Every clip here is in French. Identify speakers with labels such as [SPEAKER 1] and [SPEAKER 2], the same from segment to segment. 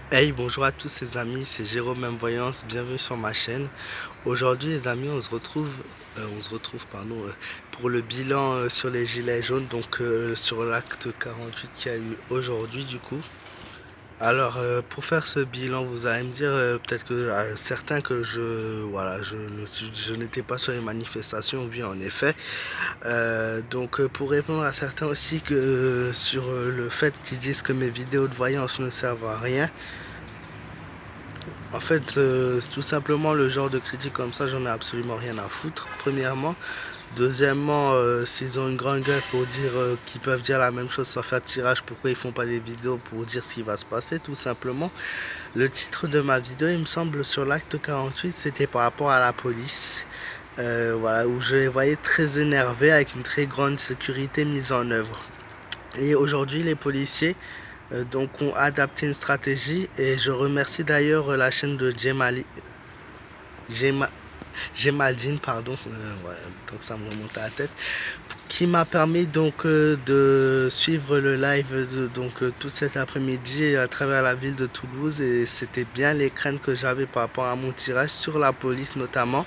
[SPEAKER 1] Hey, bonjour à tous les amis, c'est Jérôme M Voyance, bienvenue sur ma chaîne. Aujourd'hui les amis, pour le bilan sur les gilets jaunes, donc sur l'acte 48 qu'il y a eu aujourd'hui du coup. Alors pour faire ce bilan, vous allez me dire peut-être que certains que je n'étais pas sur les manifestations, oui en effet. Pour répondre à certains aussi que sur le fait qu'ils disent que mes vidéos de voyance ne servent à rien. En fait, tout simplement le genre de critique comme ça, j'en ai absolument rien à foutre, premièrement. Deuxièmement, s'ils ont une grande gueule pour dire qu'ils peuvent dire la même chose sans faire de tirage, pourquoi ils font pas des vidéos pour dire ce qui va se passer, tout simplement. Le titre de ma vidéo, il me semble, sur l'acte 48, c'était par rapport à la police. Où je les voyais très énervés avec une très grande sécurité mise en œuvre. Et aujourd'hui, les policiers ont adapté une stratégie et je remercie d'ailleurs la chaîne de Gema- Gemaldine, pardon, donc ça me remonte à la tête, qui m'a permis de suivre le live tout cet après-midi à travers la ville de Toulouse, et c'était bien les craintes que j'avais par rapport à mon tirage sur la police, notamment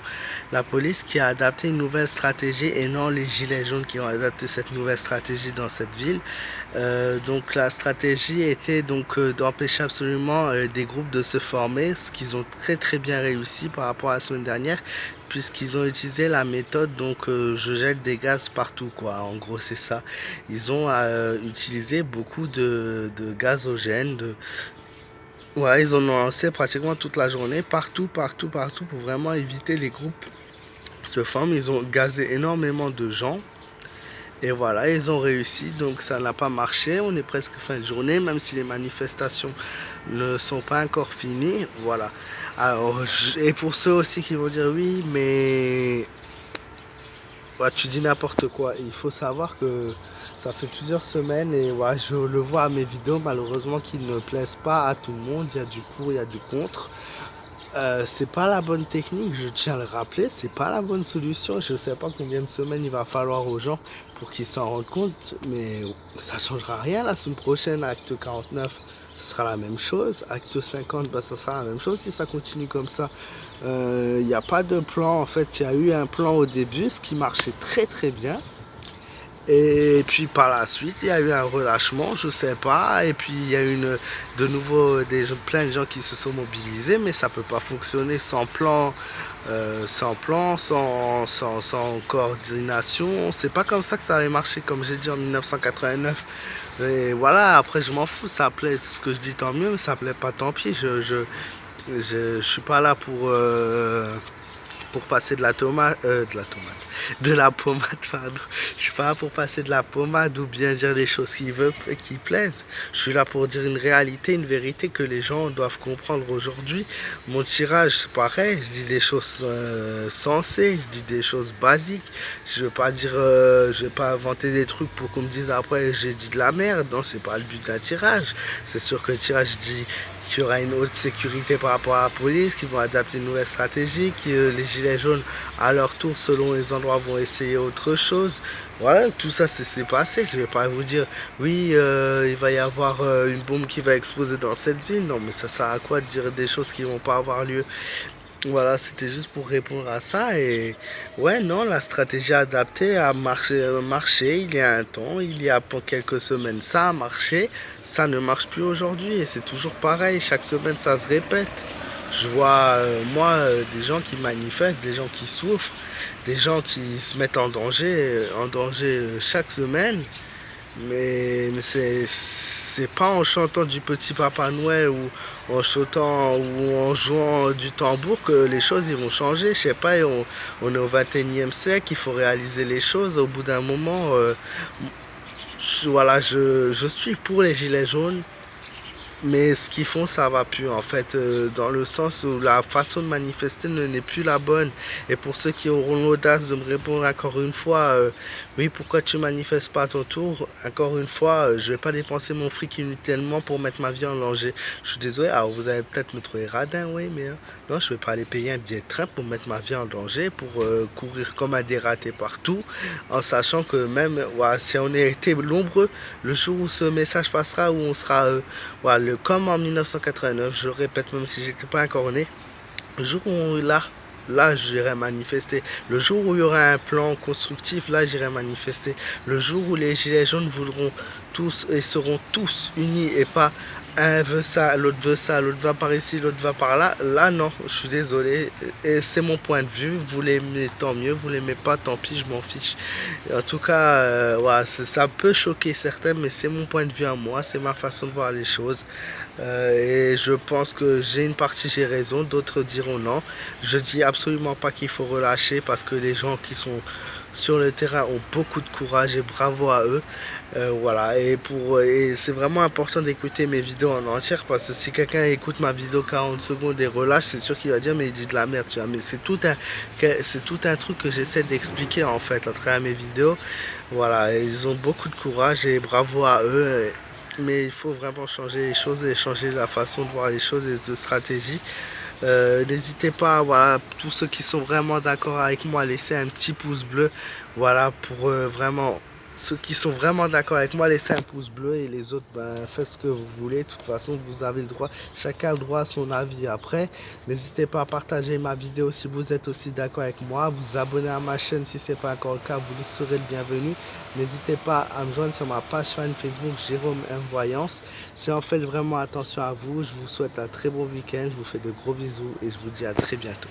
[SPEAKER 1] la police qui a adapté une nouvelle stratégie et non les gilets jaunes qui ont adapté cette nouvelle stratégie dans cette ville. Donc la stratégie était d'empêcher absolument des groupes de se former, ce qu'ils ont très très bien réussi par rapport à la semaine dernière, puisqu'ils ont utilisé la méthode je jette des gaz partout, quoi. En gros c'est ça. Ils ont utilisé beaucoup de gazogènes, ouais, ils en ont lancé pratiquement toute la journée, partout, partout, partout, pour vraiment éviter les groupes se forment. Ils ont gazé énormément de gens. Et voilà, ils ont réussi, donc ça n'a pas marché. On est presque fin de journée, même si les manifestations ne sont pas encore finies. Voilà. Et pour ceux aussi qui vont dire oui, mais ouais, tu dis n'importe quoi. Il faut savoir que ça fait plusieurs semaines et ouais, je le vois à mes vidéos, malheureusement, qu'ils ne plaisent pas à tout le monde. Il y a du pour, il y a du contre. C'est pas la bonne technique, je tiens à le rappeler, c'est pas la bonne solution. Je sais pas combien de semaines il va falloir aux gens pour qu'ils s'en rendent compte, mais ça changera rien la semaine prochaine. Acte 49, ce sera la même chose. Acte 50, bah, ça sera la même chose si ça continue comme ça. Il n'y a pas de plan, en fait, il y a eu un plan au début, ce qui marchait très très bien. Et puis par la suite, il y a eu un relâchement, je sais pas. Et puis il y a eu de nouveau plein de gens qui se sont mobilisés, mais ça peut pas fonctionner sans plan, sans coordination. C'est pas comme ça que ça avait marché, comme j'ai dit en 1989. Et voilà, après je m'en fous, ça plaît, ce que je dis tant mieux, mais ça plaît pas tant pis. Je suis pas là pour passer de la pommade, pardon. Je suis pas là pour passer de la pommade ou bien dire les choses qui plaisent. Je suis là pour dire une réalité, une vérité que les gens doivent comprendre aujourd'hui. Mon tirage, c'est pareil. Je dis des choses sensées, je dis des choses basiques. Je vais pas inventer des trucs pour qu'on me dise après j'ai dit de la merde. Non, c'est pas le but d'un tirage. C'est sûr que le tirage dit qu'il y aura une haute sécurité par rapport à la police, qui vont adapter une nouvelle stratégie, que les gilets jaunes, à leur tour, selon les endroits, vont essayer autre chose. Voilà, tout ça c'est passé. Je vais pas vous dire, oui, il va y avoir une bombe qui va exploser dans cette ville. Non, mais ça sert à quoi de dire des choses qui vont pas avoir lieu? Voilà, c'était juste pour répondre à ça. Et ouais, non, la stratégie adaptée a marché il y a un temps, il y a pour quelques semaines, ça a marché, ça ne marche plus aujourd'hui et c'est toujours pareil, chaque semaine ça se répète. Je vois, des gens qui manifestent, des gens qui souffrent, des gens qui se mettent en danger chaque semaine. Mais c'est pas en chantant du petit Papa Noël ou en chantant ou en jouant du tambour que les choses ils vont changer. Je sais pas, on est au 21e siècle, il faut réaliser les choses. Au bout d'un moment, je suis pour les gilets jaunes. Mais ce qu'ils font, ça va plus en fait, dans le sens où la façon de manifester n'est plus la bonne. Et pour ceux qui auront l'audace de me répondre encore une fois, oui, pourquoi tu manifestes pas à ton tour? Encore une fois, je vais pas dépenser mon fric inutilement pour mettre ma vie en danger. Je suis désolé, alors vous allez peut-être me trouver radin, oui, mais non, je vais pas aller payer un billet de train pour mettre ma vie en danger, pour courir comme un dératé partout, en sachant que même, ouais, si on a été nombreux, le jour où ce message passera, où on sera, ouais, comme en 1989, je répète, même si j'étais pas encore né, le jour où là j'irai manifester. Le jour où il y aura un plan constructif, là j'irai manifester. Le jour où les gilets jaunes voudront tous et seront tous unis et pas un veut ça, l'autre va par ici, l'autre va par là. Là non, je suis désolé. Et c'est mon point de vue. Vous l'aimez, tant mieux. Vous l'aimez pas, tant pis, je m'en fiche. Et en tout cas, voilà, ça peut choquer certains, mais c'est mon point de vue à moi. C'est ma façon de voir les choses. Et je pense que j'ai raison, d'autres diront non. Je dis absolument pas qu'il faut relâcher parce que les gens qui sont sur le terrain ont beaucoup de courage et bravo à eux. Voilà, et c'est vraiment important d'écouter mes vidéos en entière parce que si quelqu'un écoute ma vidéo 40 secondes et relâche, c'est sûr qu'il va dire mais il dit de la merde, tu vois. Mais c'est tout un truc que j'essaie d'expliquer en fait à travers mes vidéos. Voilà, et ils ont beaucoup de courage et bravo à eux. Mais il faut vraiment changer les choses et changer la façon de voir les choses et de stratégie. N'hésitez pas, voilà, tous ceux qui sont vraiment d'accord avec moi, à laisser un petit pouce bleu. Voilà, pour vraiment, ceux qui sont vraiment d'accord avec moi, laissez un pouce bleu et les autres, ben, faites ce que vous voulez. De toute façon, vous avez le droit, chacun a le droit à son avis après. N'hésitez pas à partager ma vidéo si vous êtes aussi d'accord avec moi. Vous abonner à ma chaîne si ce n'est pas encore le cas, vous serez le bienvenu. N'hésitez pas à me joindre sur ma page fan Facebook Jérôme M Voyance. Si on fait vraiment attention à vous, je vous souhaite un très bon week-end. Je vous fais de gros bisous et je vous dis à très bientôt.